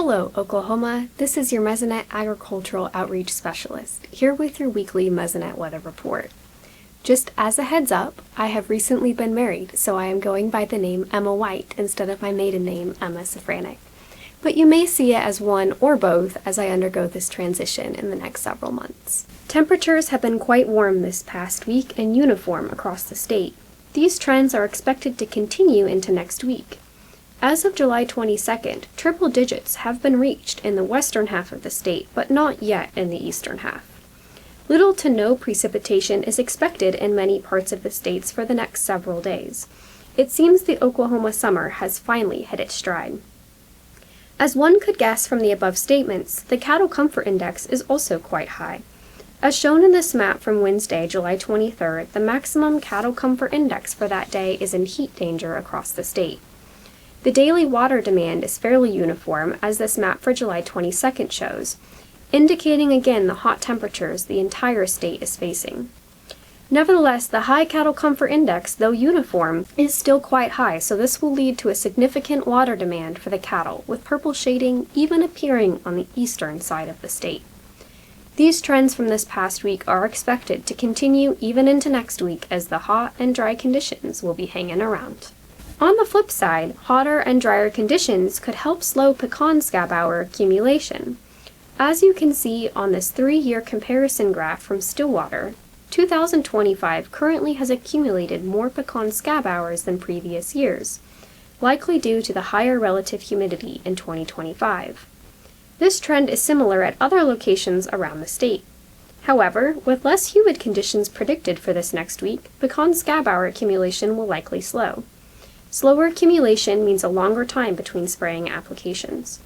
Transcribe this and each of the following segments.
Hello, Oklahoma. This is your Mesonet Agricultural Outreach Specialist, here with your weekly Mesonet Weather Report. Just as a heads up, I have recently been married, so I am going by the name Emma White instead of my maiden name, Emma Safranek. But you may see it as one or both as I undergo this transition in the next several months. Temperatures have been quite warm this past week and uniform across the state. These trends are expected to continue into next week. As of July 22nd, triple digits have been reached in the western half of the state, but not yet in the eastern half. Little to no precipitation is expected in many parts of the states for the next several days. It seems the Oklahoma summer has finally hit its stride. As one could guess from the above statements, the cattle comfort index is also quite high. As shown in this map from Wednesday, July 23rd, the maximum cattle comfort index for that day is in heat danger across the state. The daily water demand is fairly uniform, as this map for July 22nd shows, indicating again the hot temperatures the entire state is facing. Nevertheless, the high cattle comfort index, though uniform, is still quite high, so this will lead to a significant water demand for the cattle, with purple shading even appearing on the eastern side of the state. These trends from this past week are expected to continue even into next week, as the hot and dry conditions will be hanging around. On the flip side, hotter and drier conditions could help slow pecan scab hour accumulation. As you can see on this 3-year comparison graph from Stillwater, 2025 currently has accumulated more pecan scab hours than previous years, likely due to the higher relative humidity in 2025. This trend is similar at other locations around the state. However, with less humid conditions predicted for this next week, pecan scab hour accumulation will likely slow. Slower accumulation means a longer time between spraying applications.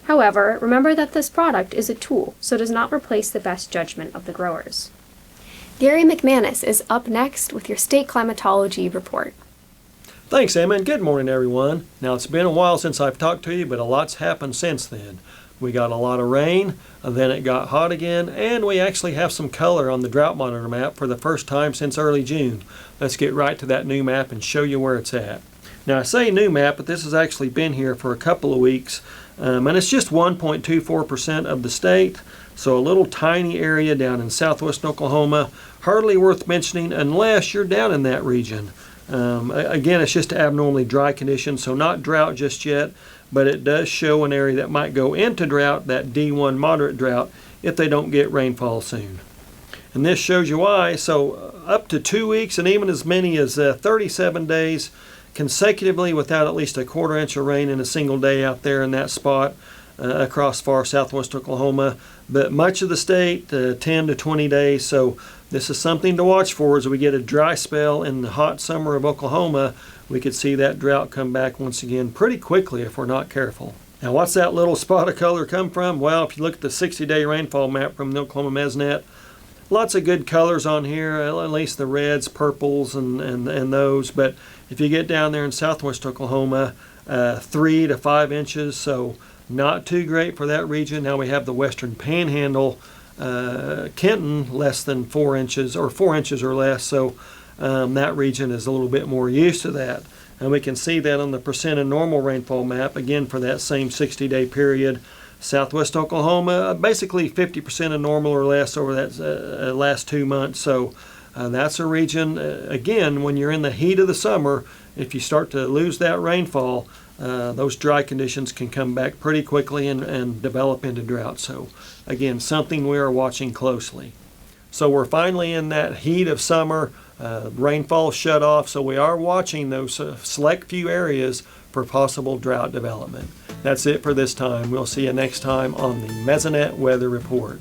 However, remember that this product is a tool, so does not replace the best judgment of the growers. Gary McManus is up next with your state climatology report. Thanks, Emma, and good morning, everyone. Now, it's been a while since I've talked to you, but a lot's happened since then. We got a lot of rain, and then it got hot again, and we actually have some color on the drought monitor map for the first time since early June. Let's get right to that new map and show you where it's at. Now, I say new map, but this has actually been here for a couple of weeks, and it's just 1.24% of the state, so a little tiny area down in southwest Oklahoma, hardly worth mentioning unless you're down in that region. Again, it's just abnormally dry conditions, so not drought just yet, but it does show an area that might go into drought, that D1 moderate drought, if they don't get rainfall soon. And this shows you why. So up to 2 weeks and even as many as 37 days consecutively without at least a quarter inch of rain in a single day out there in that spot across far southwest Oklahoma. But much of the state, 10 to 20 days. So this is something to watch for as we get a dry spell in the hot summer of Oklahoma. We could see that drought come back once again pretty quickly if we're not careful. Now, what's that little spot of color come from? Well, if you look at the 60-day rainfall map from the Oklahoma Mesonet, lots of good colors on here, at least the reds, purples, and those. But if you get down there in southwest Oklahoma, 3 to 5 inches, so not too great for that region. Now we have the western panhandle, Kenton, less than 4 inches, or 4 inches or less, so that region is a little bit more used to that. And we can see that on the percent of normal rainfall map, again for that same 60-day period. Southwest Oklahoma, basically 50% of normal or less over that last 2 months. So that's a region, again, when you're in the heat of the summer, if you start to lose that rainfall, those dry conditions can come back pretty quickly and develop into drought. So again, something we are watching closely. So we're finally in that heat of summer, rainfall shut off, so we are watching those select few areas for possible drought development. That's it for this time. We'll see you next time on the Mesonet Weather Report.